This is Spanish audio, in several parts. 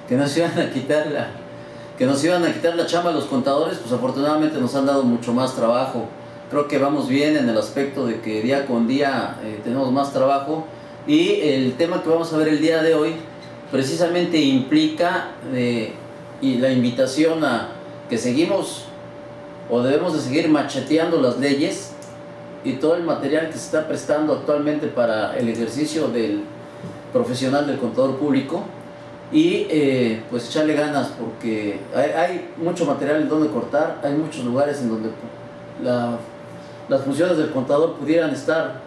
que nos iban a quitar la chamba a los contadores, pues afortunadamente nos han dado mucho más trabajo. Creo que vamos bien en el aspecto de que día con día tenemos más trabajo, y el tema que vamos a ver el día de hoy precisamente implica y la invitación a que seguimos o debemos de seguir macheteando las leyes y todo el material que se está prestando actualmente para el ejercicio del profesional del contador público, y pues echarle ganas, porque hay mucho material en donde cortar, hay muchos lugares en donde las funciones del contador pudieran estar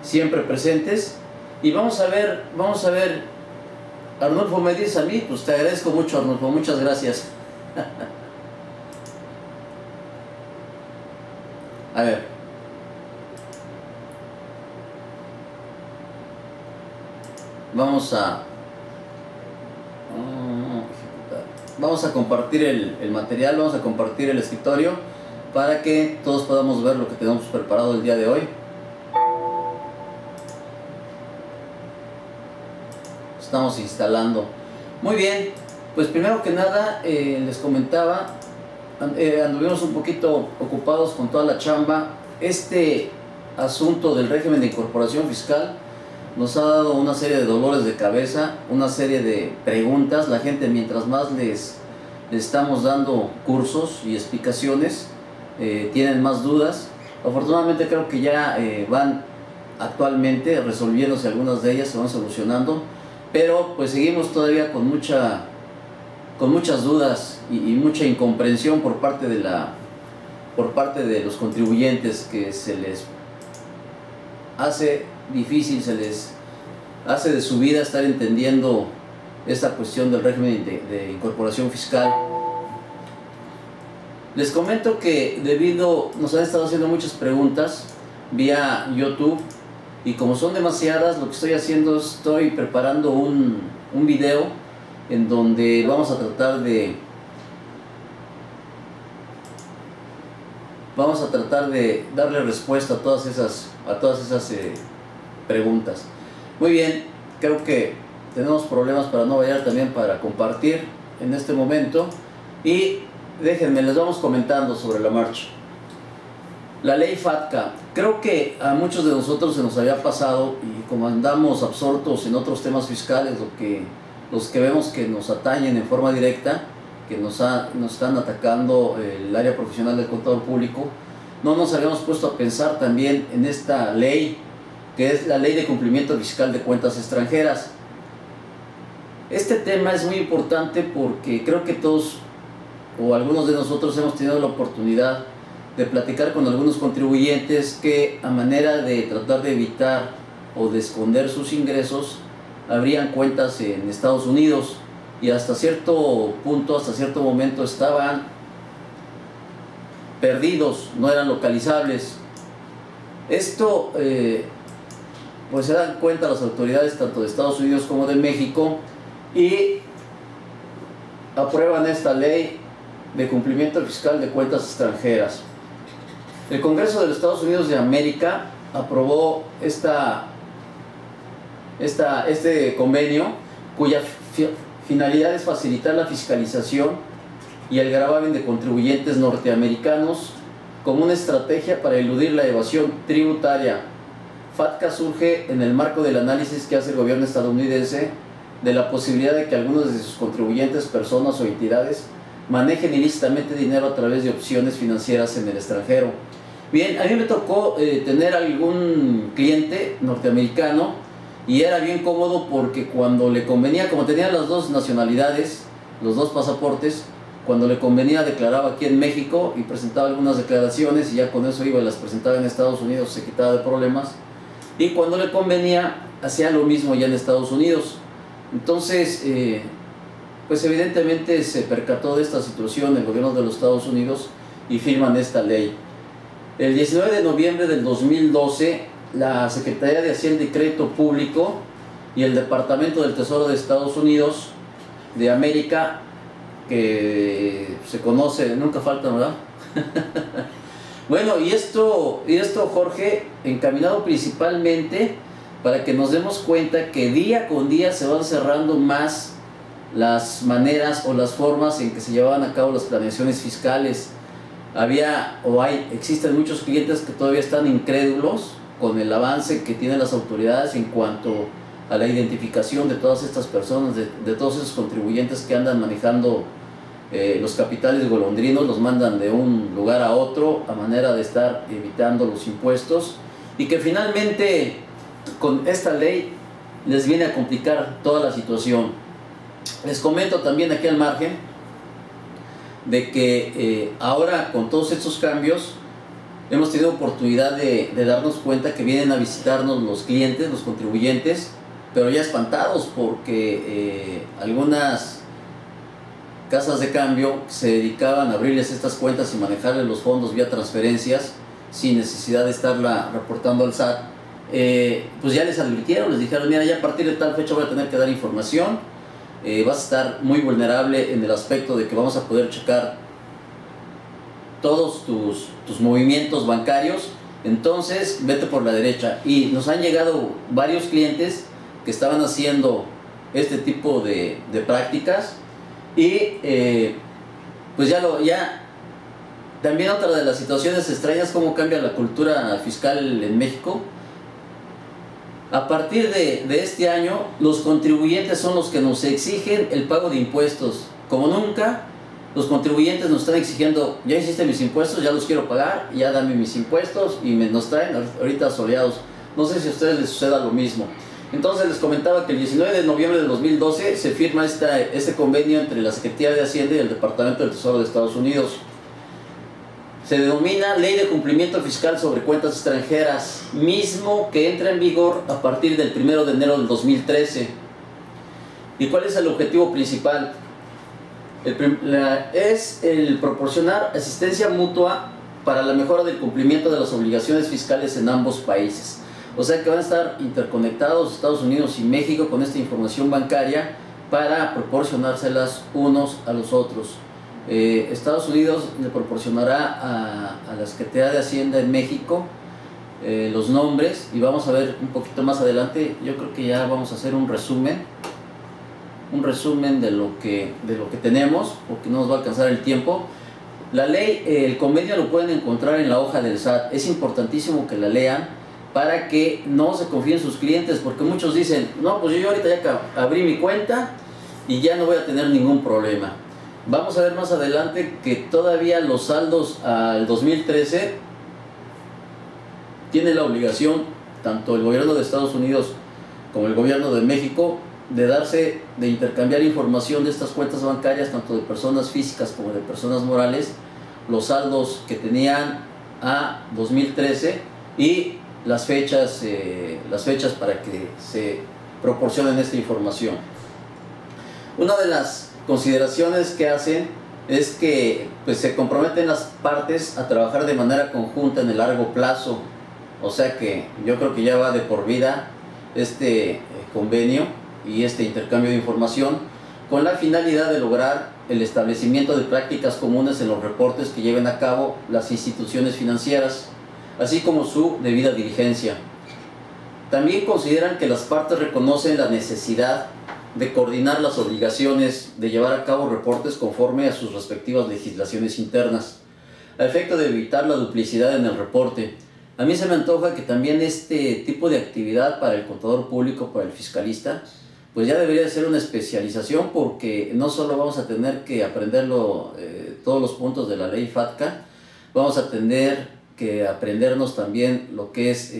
siempre presentes. Y vamos a ver, Arnulfo me dice a mí, pues te agradezco mucho, Arnulfo, muchas gracias. A ver, vamos a compartir el material, vamos a compartir el escritorio para que todos podamos ver lo que tenemos preparado el día de hoy. Estamos instalando. Muy bien, pues primero que nada les comentaba, anduvimos un poquito ocupados con toda la chamba. Este asunto del régimen de incorporación fiscal nos ha dado una serie de dolores de cabeza, una serie de preguntas. La gente, mientras más les estamos dando cursos y explicaciones, tienen más dudas. Afortunadamente creo que ya van actualmente resolviéndose algunas de ellas, se van solucionando, pero pues seguimos todavía con muchas dudas y mucha incomprensión por parte de los contribuyentes, que se les hace difícil, se les hace de su vida estar entendiendo esta cuestión del régimen de incorporación fiscal. Les comento que nos han estado haciendo muchas preguntas vía YouTube, y como son demasiadas, lo que estoy haciendo, estoy preparando un video en donde vamos a tratar de darle respuesta a todas esas preguntas. Muy bien, creo que tenemos problemas para no variar, también para compartir en este momento, y déjenme, les vamos comentando sobre la marcha. La ley FATCA, creo que a muchos de nosotros se nos había pasado, y como andamos absortos en otros temas fiscales, los que vemos que nos atañen en forma directa, que nos están atacando el área profesional del contador público, no nos habíamos puesto a pensar también en esta ley, que es la Ley de Cumplimiento Fiscal de Cuentas Extranjeras. Este tema es muy importante porque creo que todos o algunos de nosotros hemos tenido la oportunidad de platicar con algunos contribuyentes que, a manera de tratar de evitar o de esconder sus ingresos, abrían cuentas en Estados Unidos, y hasta cierto punto, hasta cierto momento, estaban perdidos, no eran localizables. Esto pues se dan cuenta las autoridades tanto de Estados Unidos como de México, y aprueban esta ley de cumplimiento fiscal de cuentas extranjeras. El Congreso de los Estados Unidos de América aprobó este convenio, cuya finalidad es facilitar la fiscalización y el gravamen de contribuyentes norteamericanos como una estrategia para eludir la evasión tributaria. FATCA surge en el marco del análisis que hace el gobierno estadounidense de la posibilidad de que algunos de sus contribuyentes, personas o entidades, manejen ilícitamente dinero a través de opciones financieras en el extranjero. Bien, a mí me tocó tener algún cliente norteamericano, y era bien cómodo porque cuando le convenía, como tenía las dos nacionalidades, los dos pasaportes, cuando le convenía declaraba aquí en México y presentaba algunas declaraciones, y ya con eso iba y las presentaba en Estados Unidos, se quitaba de problemas, y cuando le convenía hacía lo mismo ya en Estados Unidos. Entonces pues evidentemente se percató de esta situación el gobierno de los Estados Unidos y firman esta ley. El 19 de noviembre del 2012, la Secretaría de Hacienda y Crédito Público y el Departamento del Tesoro de Estados Unidos de América, que se conoce, nunca falta, ¿verdad? Bueno, y esto, Jorge, encaminado principalmente para que nos demos cuenta que día con día se van cerrando más las maneras o las formas en que se llevaban a cabo las planeaciones fiscales. Existen muchos clientes que todavía están incrédulos con el avance que tienen las autoridades en cuanto a la identificación de todas estas personas, de todos esos contribuyentes que andan manejando los capitales golondrinos, los mandan de un lugar a otro a manera de estar evitando los impuestos, y que finalmente con esta ley les viene a complicar toda la situación. Les comento también aquí al margen de que ahora con todos estos cambios hemos tenido oportunidad de darnos cuenta que vienen a visitarnos los clientes, los contribuyentes, pero ya espantados porque algunas casas de cambio se dedicaban a abrirles estas cuentas y manejarles los fondos vía transferencias sin necesidad de estarla reportando al SAT. Pues ya les advirtieron, les dijeron: mira, ya a partir de tal fecha voy a tener que dar información, vas a estar muy vulnerable en el aspecto de que vamos a poder checar todos tus movimientos bancarios, entonces vete por la derecha. Y nos han llegado varios clientes que estaban haciendo este tipo de prácticas, y pues ya también otra de las situaciones extrañas, cómo cambia la cultura fiscal en México. A partir de este año, los contribuyentes son los que nos exigen el pago de impuestos. Como nunca, los contribuyentes nos están exigiendo: ya hiciste mis impuestos, ya los quiero pagar, ya dame mis impuestos, y nos traen ahorita soleados. No sé si a ustedes les suceda lo mismo. Entonces les comentaba que el 19 de noviembre de 2012 se firma este convenio entre la Secretaría de Hacienda y el Departamento del Tesoro de Estados Unidos. Se denomina Ley de Cumplimiento Fiscal sobre Cuentas Extranjeras, mismo que entra en vigor a partir del 1 de enero del 2013. ¿Y cuál es el objetivo principal? Es el proporcionar asistencia mutua para la mejora del cumplimiento de las obligaciones fiscales en ambos países. O sea que van a estar interconectados Estados Unidos y México con esta información bancaria para proporcionárselas unos a los otros. Estados Unidos le proporcionará a la Secretaría de Hacienda en México los nombres, y vamos a ver un poquito más adelante. Yo creo que ya vamos a hacer un resumen de lo que tenemos, porque no nos va a alcanzar el tiempo. La ley, el convenio lo pueden encontrar en la hoja del SAT. Es importantísimo que la lean para que no se confíen sus clientes, porque muchos dicen: no, pues yo ahorita ya abrí mi cuenta y ya no voy a tener ningún problema. Vamos a ver más adelante que todavía los saldos al 2013 tiene la obligación, tanto el gobierno de Estados Unidos como el gobierno de México, de intercambiar información de estas cuentas bancarias, tanto de personas físicas como de personas morales, los saldos que tenían a 2013 y las fechas para que se proporcionen esta información. Una de las consideraciones que hacen es que pues, se comprometen las partes a trabajar de manera conjunta en el largo plazo. O sea que yo creo que ya va de por vida este convenio y este intercambio de información, con la finalidad de lograr el establecimiento de prácticas comunes en los reportes que lleven a cabo las instituciones financieras, así como su debida diligencia. También consideran que las partes reconocen la necesidad de coordinar las obligaciones de llevar a cabo reportes conforme a sus respectivas legislaciones internas, a efecto de evitar la duplicidad en el reporte. A mí se me antoja que también este tipo de actividad para el contador público, para el fiscalista, pues ya debería ser una especialización, porque no solo vamos a tener que aprenderlo todos los puntos de la ley FATCA, vamos a tener que aprendernos también lo que es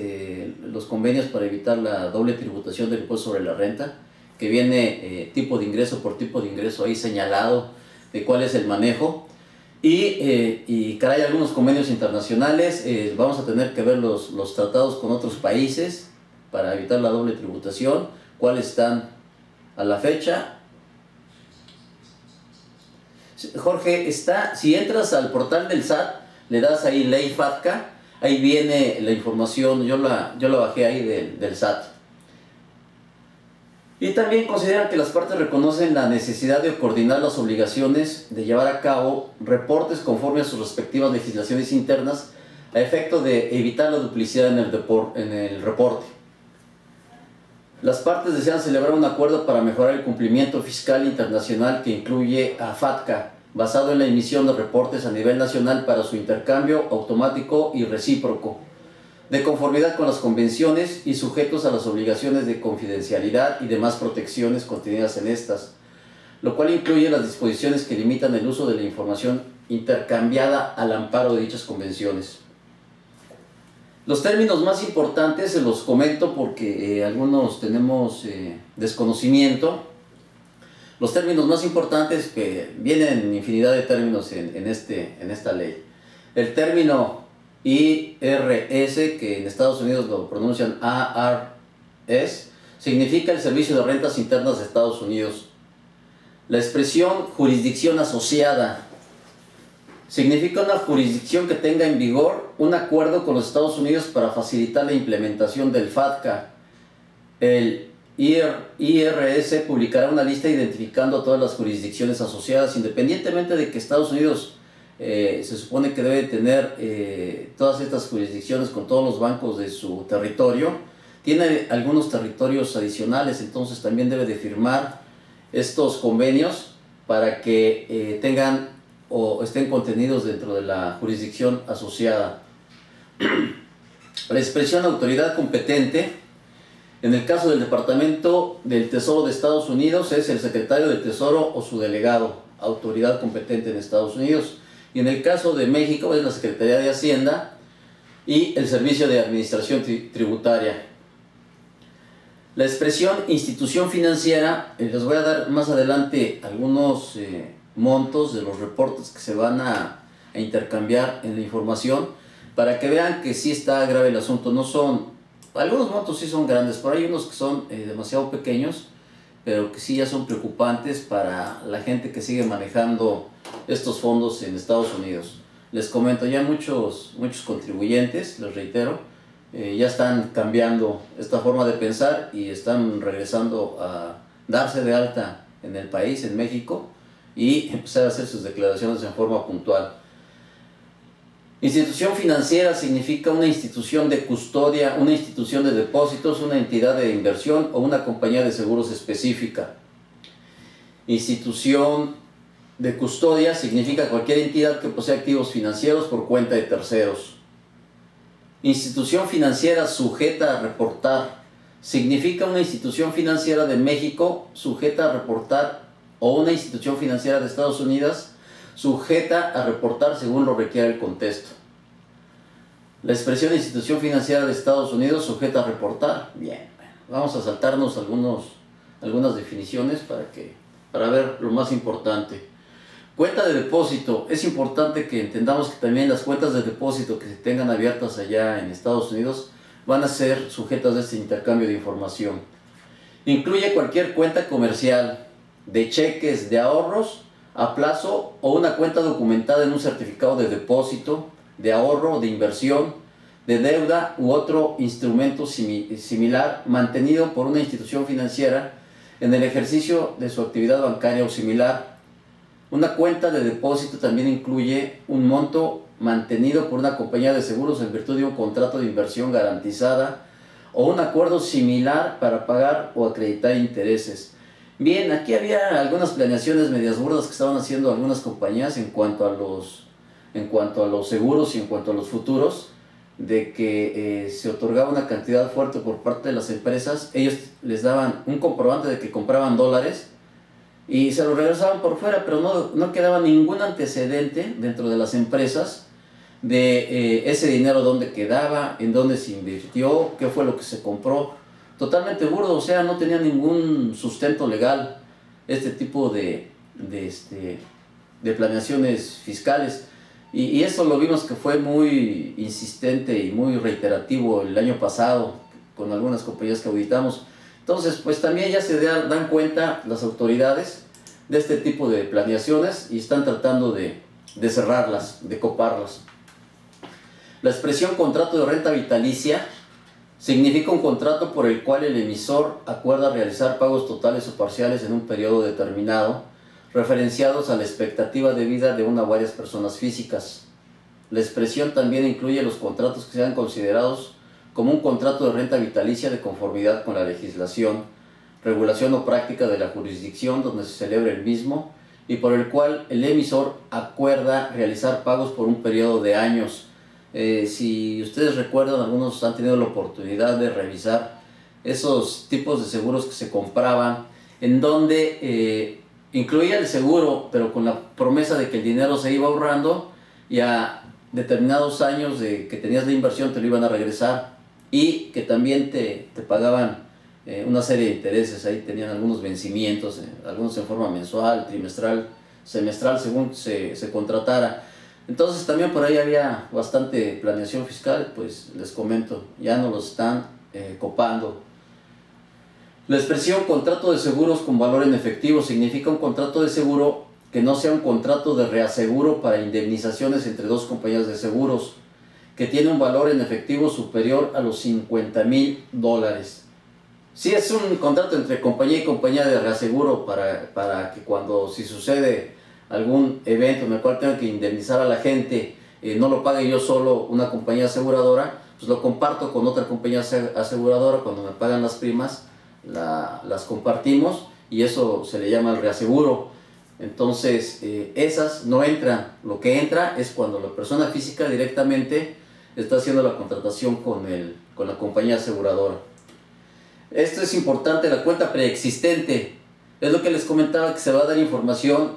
los convenios para evitar la doble tributación del impuesto sobre la renta, que viene tipo de ingreso por tipo de ingreso ahí señalado de cuál es el manejo. Y caray, algunos convenios internacionales, vamos a tener que ver los tratados con otros países para evitar la doble tributación, cuáles están a la fecha. Jorge, si entras al portal del SAT, le das ahí ley FATCA, ahí viene la información, yo la bajé ahí del SAT. Y también consideran que las partes reconocen la necesidad de coordinar las obligaciones de llevar a cabo reportes conforme a sus respectivas legislaciones internas, a efecto de evitar la duplicidad en el reporte. Las partes desean celebrar un acuerdo para mejorar el cumplimiento fiscal internacional que incluye a FATCA, basado en la emisión de reportes a nivel nacional para su intercambio automático y recíproco, de conformidad con las convenciones y sujetos a las obligaciones de confidencialidad y demás protecciones contenidas en estas, lo cual incluye las disposiciones que limitan el uso de la información intercambiada al amparo de dichas convenciones. Los términos más importantes se los comento porque algunos tenemos desconocimiento. Los términos más importantes, que vienen infinidad de términos en esta ley. El término IRS, que en Estados Unidos lo pronuncian ARS, significa el Servicio de Rentas Internas de Estados Unidos. La expresión jurisdicción asociada significa una jurisdicción que tenga en vigor un acuerdo con los Estados Unidos para facilitar la implementación del FATCA. El IRS publicará una lista identificando a todas las jurisdicciones asociadas, independientemente de que Estados Unidos se supone que debe tener todas estas jurisdicciones con todos los bancos de su territorio. Tiene algunos territorios adicionales, entonces también debe de firmar estos convenios para que tengan o estén contenidos dentro de la jurisdicción asociada. La expresión autoridad competente, en el caso del Departamento del Tesoro de Estados Unidos, es el secretario del Tesoro o su delegado, autoridad competente en Estados Unidos. Y en el caso de México es la Secretaría de Hacienda y el Servicio de Administración Tributaria. La expresión institución financiera, les voy a dar más adelante algunos montos de los reportes que se van a intercambiar en la información para que vean que sí está grave el asunto. No son, algunos montos sí son grandes, pero hay unos que son demasiado pequeños, pero que sí ya son preocupantes para la gente que sigue manejando estos fondos en Estados Unidos. Les comento, ya muchos contribuyentes, les reitero, ya están cambiando esta forma de pensar y están regresando a darse de alta en el país, en México, y empezar a hacer sus declaraciones en forma puntual. Institución financiera significa una institución de custodia, una institución de depósitos, una entidad de inversión o una compañía de seguros específica. Institución de custodia significa cualquier entidad que posee activos financieros por cuenta de terceros. Institución financiera sujeta a reportar significa una institución financiera de México sujeta a reportar o una institución financiera de Estados Unidos sujeta a reportar según lo requiera el contexto. La expresión institución financiera de Estados Unidos sujeta a reportar. Bien, vamos a saltarnos algunas definiciones para ver lo más importante. Cuenta de depósito. Es importante que entendamos que también las cuentas de depósito que se tengan abiertas allá en Estados Unidos van a ser sujetas a este intercambio de información. Incluye cualquier cuenta comercial, de cheques, de ahorros a plazo o una cuenta documentada en un certificado de depósito, de ahorro, de inversión, de deuda u otro instrumento similar mantenido por una institución financiera en el ejercicio de su actividad bancaria o similar. Una cuenta de depósito también incluye un monto mantenido por una compañía de seguros en virtud de un contrato de inversión garantizada o un acuerdo similar para pagar o acreditar intereses. Bien, aquí había algunas planeaciones medias burdas que estaban haciendo algunas compañías en cuanto a los seguros y en cuanto a los futuros, de que se otorgaba una cantidad fuerte por parte de las empresas. Ellos les daban un comprobante de que compraban dólares y se lo regresaban por fuera, pero no quedaba ningún antecedente dentro de las empresas de ese dinero, dónde quedaba, en dónde se invirtió, qué fue lo que se compró. Totalmente burdo, o sea, no tenía ningún sustento legal este tipo de planeaciones fiscales. Y esto lo vimos que fue muy insistente y muy reiterativo el año pasado con algunas compañías que auditamos. Entonces, pues también ya se dan cuenta las autoridades de este tipo de planeaciones y están tratando de cerrarlas, de coparlas. La expresión contrato de renta vitalicia significa un contrato por el cual el emisor acuerda realizar pagos totales o parciales en un periodo determinado, referenciados a la expectativa de vida de una o varias personas físicas. La expresión también incluye los contratos que sean considerados como un contrato de renta vitalicia de conformidad con la legislación, regulación o práctica de la jurisdicción donde se celebre el mismo y por el cual el emisor acuerda realizar pagos por un periodo de años. Si ustedes recuerdan, algunos han tenido la oportunidad de revisar esos tipos de seguros que se compraban, en donde incluía el seguro, pero con la promesa de que el dinero se iba ahorrando y a determinados años de que tenías la inversión te lo iban a regresar, y que también te pagaban una serie de intereses. Ahí tenían algunos vencimientos, algunos en forma mensual, trimestral, semestral, según se contratara. Entonces también por ahí había bastante planeación fiscal. Pues les comento, ya no los están copando. La expresión contrato de seguros con valor en efectivo significa un contrato de seguro que no sea un contrato de reaseguro para indemnizaciones entre dos compañías de seguros, que tiene un valor en efectivo superior a los $50,000. Si es un contrato entre compañía y compañía de reaseguro para que si sucede algún evento en el cual tenga que indemnizar a la gente, no lo pague yo solo una compañía aseguradora, pues lo comparto con otra compañía aseguradora. Cuando me pagan las primas, las compartimos, y eso se le llama el reaseguro. Entonces esas no entran. Lo que entra es cuando la persona física directamente está haciendo la contratación con la compañía aseguradora. Esto es importante. La cuenta preexistente es lo que les comentaba, que se va a dar información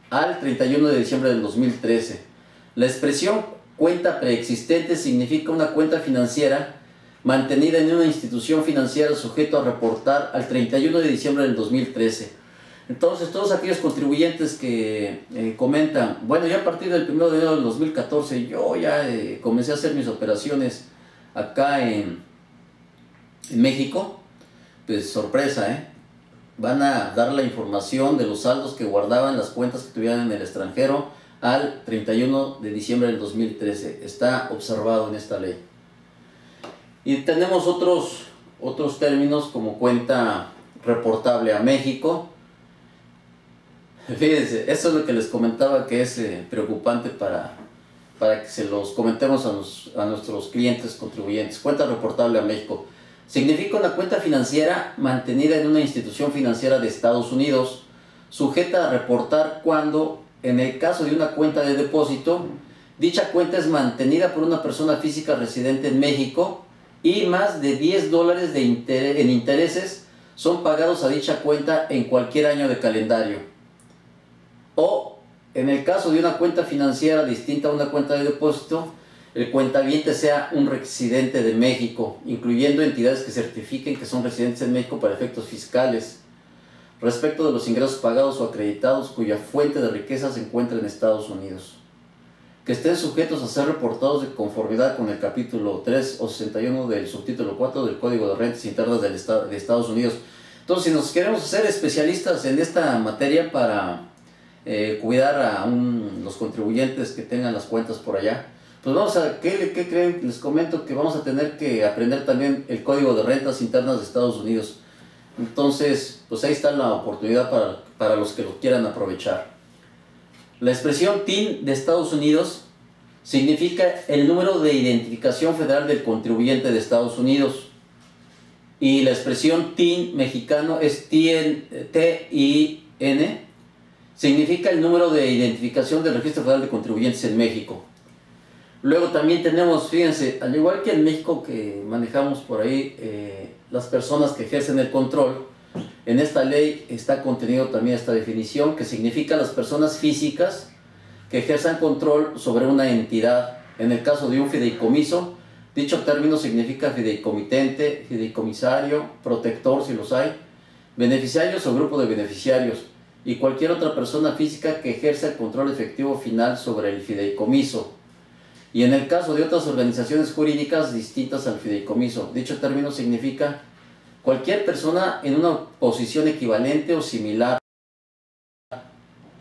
al 31 de diciembre del 2013. La expresión cuenta preexistente significa una cuenta financiera mantenida en una institución financiera sujeto a reportar al 31 de diciembre del 2013. Entonces, todos aquellos contribuyentes que comentan, bueno, ya a partir del 1 de enero del 2014 yo ya comencé a hacer mis operaciones acá en México, pues sorpresa, van a dar la información de los saldos que guardaban, las cuentas que tuvieran en el extranjero al 31 de diciembre del 2013. Está observado en esta ley. Y tenemos otros términos como cuenta reportable a México. Fíjense, eso es lo que les comentaba, que es preocupante para que se los comentemos a nuestros clientes contribuyentes. Cuenta reportable a México significa una cuenta financiera mantenida en una institución financiera de Estados Unidos, sujeta a reportar cuando, en el caso de una cuenta de depósito, dicha cuenta es mantenida por una persona física residente en México y más de $10 en intereses son pagados a dicha cuenta en cualquier año de calendario. O, en el caso de una cuenta financiera distinta a una cuenta de depósito, el cuentaviente sea un residente de México, incluyendo entidades que certifiquen que son residentes en México para efectos fiscales, respecto de los ingresos pagados o acreditados cuya fuente de riqueza se encuentra en Estados Unidos, que estén sujetos a ser reportados de conformidad con el capítulo 3 o 61 del subtítulo 4 del Código de Rentas Internas de Estados Unidos. Entonces, si nos queremos hacer especialistas en esta materia para cuidar a los contribuyentes que tengan las cuentas por allá, pues ¿qué creen? Les comento que vamos a tener que aprender también el Código de Rentas Internas de Estados Unidos. Entonces, pues ahí está la oportunidad para los que lo quieran aprovechar. La expresión TIN de Estados Unidos significa el número de identificación federal del contribuyente de Estados Unidos. Y la expresión TIN mexicano es TIN, significa el número de identificación del Registro Federal de Contribuyentes en México. Luego también tenemos, fíjense, al igual que en México que manejamos por ahí las personas que ejercen el control, en esta ley está contenido también esta definición, que significa las personas físicas que ejerzan control sobre una entidad. En el caso de un fideicomiso, dicho término significa fideicomitente, fideicomisario, protector si los hay, beneficiarios o grupo de beneficiarios, y cualquier otra persona física que ejerza el control efectivo final sobre el fideicomiso. Y en el caso de otras organizaciones jurídicas distintas al fideicomiso, dicho término significa cualquier persona en una posición equivalente o similar.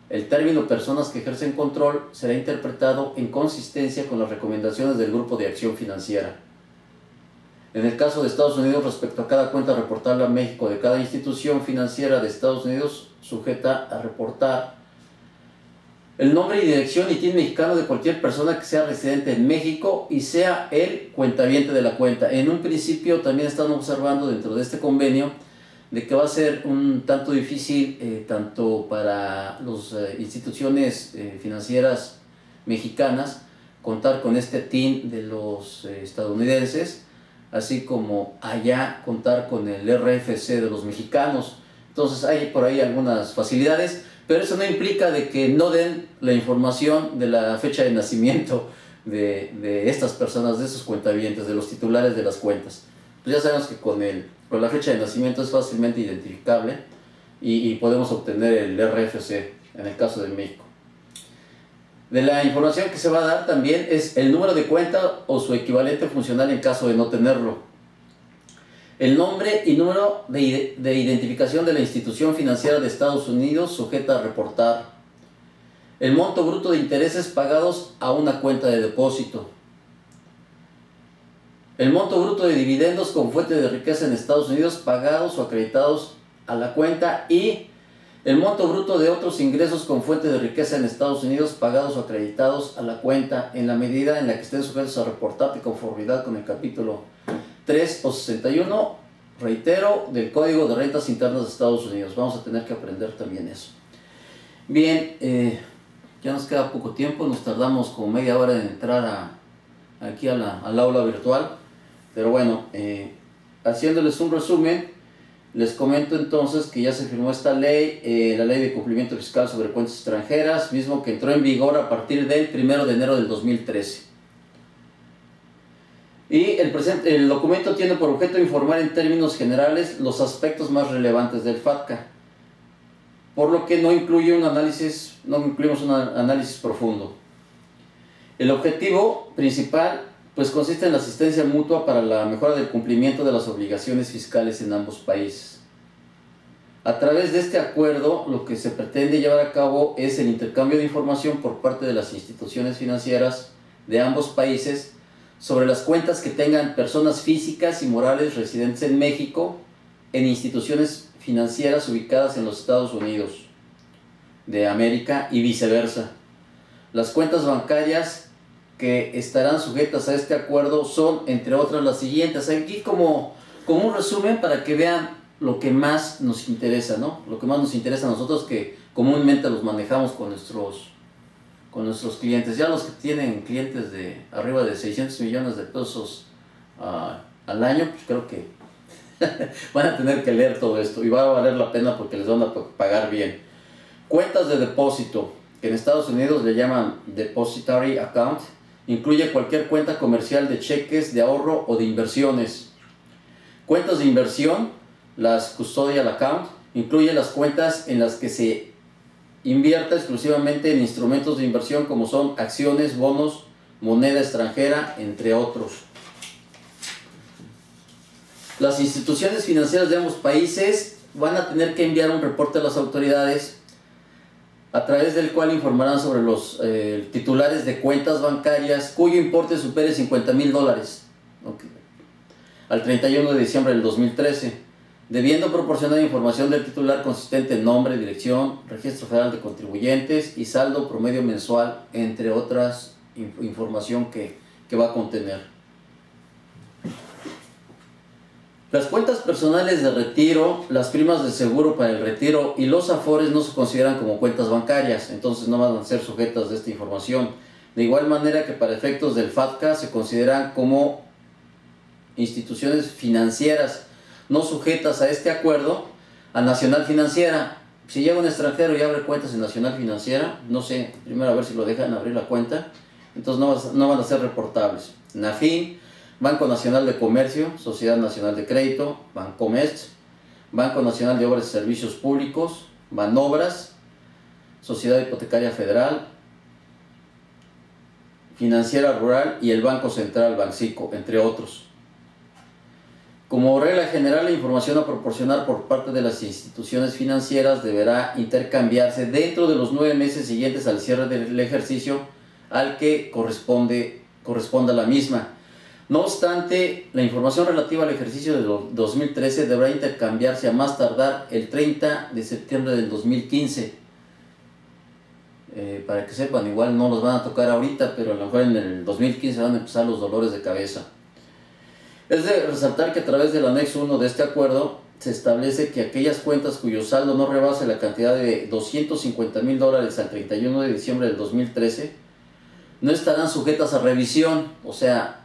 El término personas que ejercen control será interpretado en consistencia con las recomendaciones del Grupo de Acción Financiera. En el caso de Estados Unidos, respecto a cada cuenta reportable a México de cada institución financiera de Estados Unidos sujeta a reportar, El nombre y dirección y TIN mexicano de cualquier persona que sea residente en México y sea el cuentaviente de la cuenta. En un principio también están observando dentro de este convenio de que va a ser un tanto difícil tanto para las instituciones financieras mexicanas contar con este TIN de los estadounidenses, así como allá contar con el RFC de los mexicanos. Entonces hay por ahí algunas facilidades, pero eso no implica de que no den la información de la fecha de nacimiento de estas personas, de esos cuentavientes, de los titulares de las cuentas. Pues ya sabemos que con la fecha de nacimiento es fácilmente identificable y podemos obtener el RFC en el caso de México. De la información que se va a dar también es el número de cuenta o su equivalente funcional en caso de no tenerlo. El nombre y número de identificación de la institución financiera de Estados Unidos sujeta a reportar. El monto bruto de intereses pagados a una cuenta de depósito. El monto bruto de dividendos con fuente de riqueza en Estados Unidos pagados o acreditados a la cuenta y el monto bruto de otros ingresos con fuente de riqueza en Estados Unidos pagados o acreditados a la cuenta en la medida en la que estén sujetos a reportar de conformidad con el capítulo 3 o 61, reitero, del Código de Rentas Internas de Estados Unidos. Vamos a tener que aprender también eso. Bien, ya nos queda poco tiempo, nos tardamos como media hora en entrar aquí al aula virtual, pero bueno, haciéndoles un resumen, les comento entonces que ya se firmó esta ley, la Ley de Cumplimiento Fiscal sobre Cuentas Extranjeras, mismo que entró en vigor a partir del 1 de enero del 2013. Y el documento tiene por objeto informar en términos generales los aspectos más relevantes del FATCA, por lo que no incluimos un análisis profundo. El objetivo principal pues consiste en la asistencia mutua para la mejora del cumplimiento de las obligaciones fiscales en ambos países. A través de este acuerdo, lo que se pretende llevar a cabo es el intercambio de información por parte de las instituciones financieras de ambos países sobre las cuentas que tengan personas físicas y morales residentes en México en instituciones financieras ubicadas en los Estados Unidos de América y viceversa. Las cuentas bancarias que estarán sujetas a este acuerdo son, entre otras, las siguientes. Aquí como un resumen para que vean lo que más nos interesa, ¿no? Lo que más nos interesa a nosotros, que comúnmente los manejamos con nuestros clientes. Ya los que tienen clientes de arriba de 600 millones de pesos al año, pues creo que van a tener que leer todo esto y va a valer la pena porque les van a pagar bien. Cuentas de depósito, que en Estados Unidos le llaman Depository Account, incluye cualquier cuenta comercial de cheques, de ahorro o de inversiones. Cuentas de inversión, las Custodial Account, incluye las cuentas en las que se invierta exclusivamente en instrumentos de inversión como son acciones, bonos, moneda extranjera, entre otros. Las instituciones financieras de ambos países van a tener que enviar un reporte a las autoridades a través del cual informarán sobre los titulares de cuentas bancarias cuyo importe supere $50,000 al 31 de diciembre del 2013, debiendo proporcionar información del titular consistente en nombre, dirección, registro federal de contribuyentes y saldo promedio mensual, entre otras información que va a contener. Las cuentas personales de retiro, las primas de seguro para el retiro y los afores no se consideran como cuentas bancarias, entonces no van a ser sujetas de esta información. De igual manera que para efectos del FATCA se consideran como instituciones financieras no sujetas a este acuerdo a Nacional Financiera. Si llega un extranjero y abre cuentas en Nacional Financiera, no sé, primero a ver si lo dejan abrir la cuenta, entonces no van a ser reportables. NAFIN, Banco Nacional de Comercio, Sociedad Nacional de Crédito, Bancomext, Banco Nacional de Obras y Servicios Públicos, Banobras, Sociedad Hipotecaria Federal, Financiera Rural y el Banco Central, Banxico, entre otros. Como regla general, la información a proporcionar por parte de las instituciones financieras deberá intercambiarse dentro de los 9 meses siguientes al cierre del ejercicio al que corresponda la misma. No obstante, la información relativa al ejercicio de 2013 deberá intercambiarse a más tardar el 30 de septiembre del 2015. para que sepan, igual no los van a tocar ahorita, pero a lo mejor en el 2015 van a empezar los dolores de cabeza. Es de resaltar que a través del anexo 1 de este acuerdo se establece que aquellas cuentas cuyo saldo no rebase la cantidad de $250,000 al 31 de diciembre del 2013 no estarán sujetas a revisión. O sea,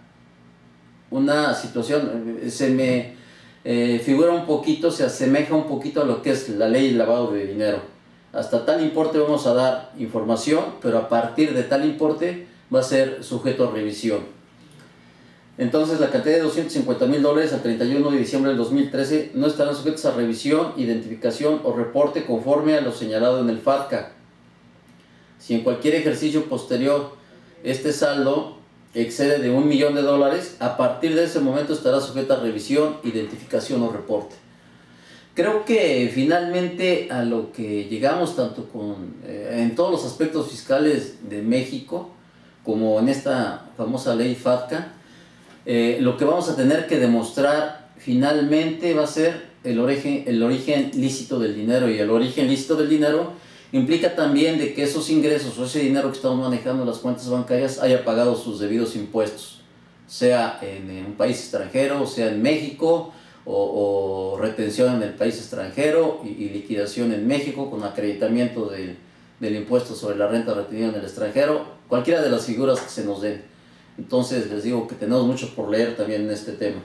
una situación, se me figura un poquito, se asemeja un poquito a lo que es la ley de lavado de dinero. Hasta tal importe vamos a dar información, pero a partir de tal importe va a ser sujeto a revisión. Entonces la cantidad de $250,000 al 31 de diciembre del 2013 no estarán sujetos a revisión, identificación o reporte conforme a lo señalado en el FATCA. Si en cualquier ejercicio posterior este saldo excede de $1 millón, a partir de ese momento estará sujeta a revisión, identificación o reporte. Creo que finalmente a lo que llegamos tanto en todos los aspectos fiscales de México como en esta famosa ley FATCA, lo que vamos a tener que demostrar finalmente va a ser el origen lícito del dinero, y el origen lícito del dinero implica también de que esos ingresos o ese dinero que estamos manejando en las cuentas bancarias haya pagado sus debidos impuestos, sea en un país extranjero, sea en México, o retención en el país extranjero y liquidación en México con acreditamiento del impuesto sobre la renta retenida en el extranjero, cualquiera de las figuras que se nos den. Entonces les digo que tenemos mucho por leer también en este tema.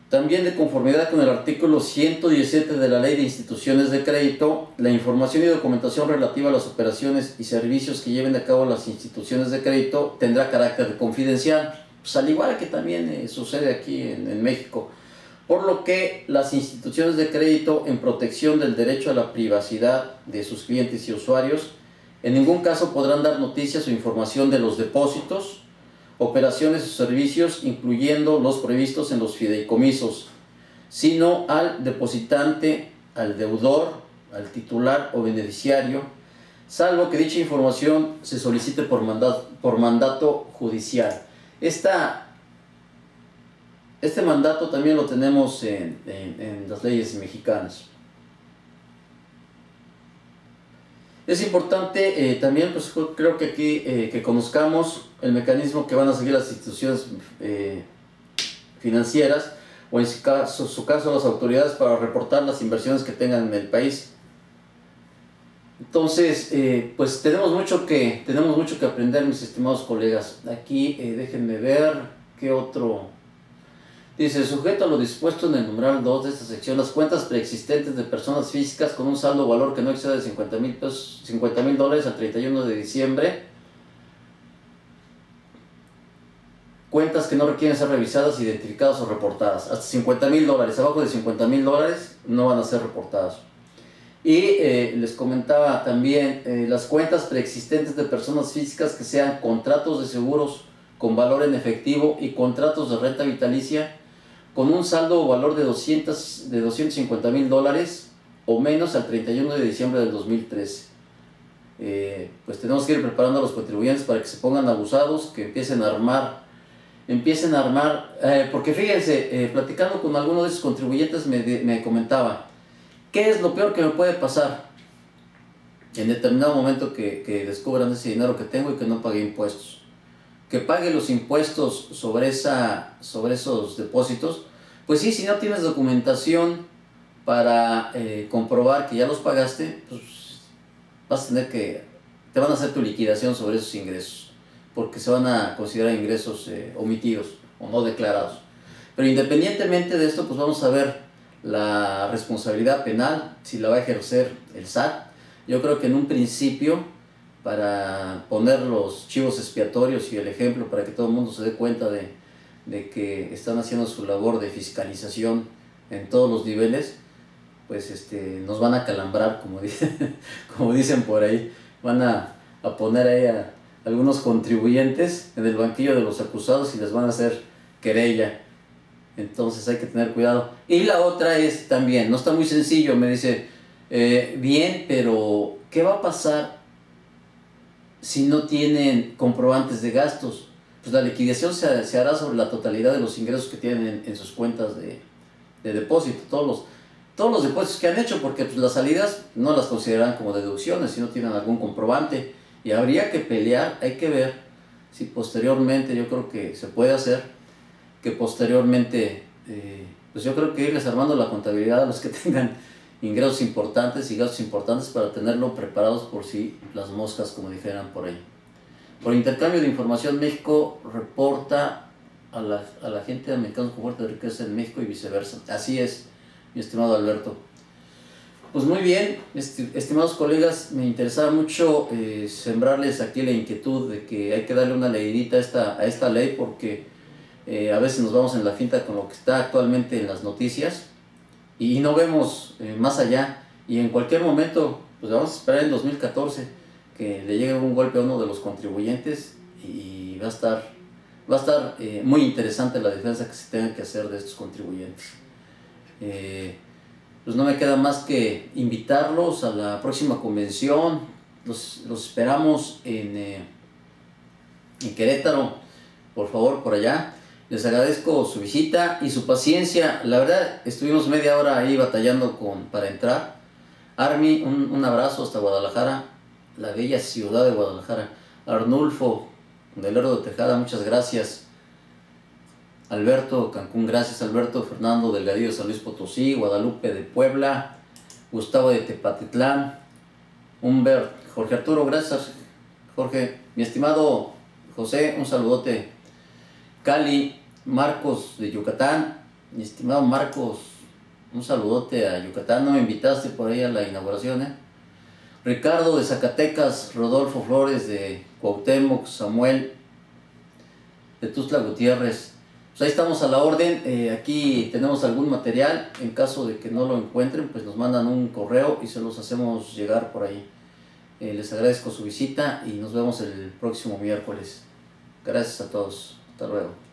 También, de conformidad con el artículo 117 de la Ley de Instituciones de Crédito, la información y documentación relativa a las operaciones y servicios que lleven a cabo las instituciones de crédito tendrá carácter confidencial, pues al igual que también sucede aquí en México, por lo que las instituciones de crédito, en protección del derecho a la privacidad de sus clientes y usuarios, en ningún caso podrán dar noticias o información de los depósitos, operaciones o servicios, incluyendo los previstos en los fideicomisos, sino al depositante, al deudor, al titular o beneficiario, salvo que dicha información se solicite por mandato judicial. Este mandato también lo tenemos en las leyes mexicanas. Es importante también, pues creo que aquí que conozcamos el mecanismo que van a seguir las instituciones financieras, o en su caso las autoridades, para reportar las inversiones que tengan en el país. Entonces, pues tenemos mucho que aprender, mis estimados colegas. Aquí déjenme ver qué otro. Dice: sujeto a lo dispuesto en el numeral 2 de esta sección, las cuentas preexistentes de personas físicas con un saldo o valor que no exceda de $50,000 al 31 de diciembre, cuentas que no requieren ser revisadas, identificadas o reportadas. Hasta $50,000, abajo de $50,000 no van a ser reportadas. Y les comentaba también las cuentas preexistentes de personas físicas que sean contratos de seguros con valor en efectivo y contratos de renta vitalicia con un saldo o valor de $250,000 o menos al 31 de diciembre del 2013. Pues tenemos que ir preparando a los contribuyentes para que se pongan abusados, que empiecen a armar, porque fíjense, platicando con alguno de esos contribuyentes me comentaba: ¿qué es lo peor que me puede pasar en determinado momento que descubran ese dinero que tengo y que no pagué impuestos? Que pague los impuestos sobre esos depósitos. Pues sí, si no tienes documentación para comprobar que ya los pagaste, pues vas a tener te van a hacer tu liquidación sobre esos ingresos, porque se van a considerar ingresos omitidos o no declarados. Pero independientemente de esto, pues vamos a ver la responsabilidad penal, si la va a ejercer el SAT. Yo creo que en un principio, para poner los chivos expiatorios y el ejemplo para que todo el mundo se dé cuenta de que están haciendo su labor de fiscalización en todos los niveles, pues nos van a calambrar, como dicen por ahí. Van a poner ahí a algunos contribuyentes en el banquillo de los acusados y les van a hacer querella. Entonces hay que tener cuidado. Y la otra es también, no está muy sencillo, me dice, bien, pero ¿qué va a pasar si no tienen comprobantes de gastos? Pues la liquidación se hará sobre la totalidad de los ingresos que tienen en sus cuentas de depósito. todos los depósitos que han hecho, porque pues, las salidas no las consideran como deducciones si no tienen algún comprobante, y habría que pelear. Hay que ver si posteriormente, yo creo que se puede hacer, que posteriormente, pues yo creo que irles armando la contabilidad a los que tengan ingresos importantes y gastos importantes para tenerlo preparados por si las moscas, como dijeran por ahí. Por intercambio de información, México reporta a la gente de americanos con fuerte riqueza en México y viceversa. Así es, mi estimado Alberto. Pues muy bien, estimados colegas, me interesaba mucho sembrarles aquí la inquietud de que hay que darle una leidita a esta ley, porque a veces nos vamos en la finta con lo que está actualmente en las noticias y no vemos más allá, y en cualquier momento pues vamos a esperar en 2014 que le llegue un golpe a uno de los contribuyentes, y va a estar muy interesante la defensa que se tenga que hacer de estos contribuyentes. Pues no me queda más que invitarlos a la próxima convención. Los esperamos en Querétaro, por favor, por allá. Les agradezco su visita y su paciencia. La verdad, estuvimos media hora ahí batallando para entrar. Armi, un abrazo hasta Guadalajara, la bella ciudad de Guadalajara. Arnulfo, de Lerdo de Tejada, muchas gracias. Alberto, Cancún, gracias Alberto. Fernando Delgadillo, San Luis Potosí. Guadalupe de Puebla. Gustavo de Tepatitlán. Humbert, Jorge Arturo, gracias Jorge. Mi estimado José, un saludote. Cali, Marcos de Yucatán, mi estimado Marcos, un saludote a Yucatán. No me invitaste por ahí a la inauguración, Ricardo de Zacatecas, Rodolfo Flores de Cuauhtémoc, Samuel de Tuxtla Gutiérrez. Pues ahí estamos a la orden. Aquí tenemos algún material. En caso de que no lo encuentren, pues nos mandan un correo y se los hacemos llegar por ahí. Les agradezco su visita y nos vemos el próximo miércoles. Gracias a todos. Hasta luego.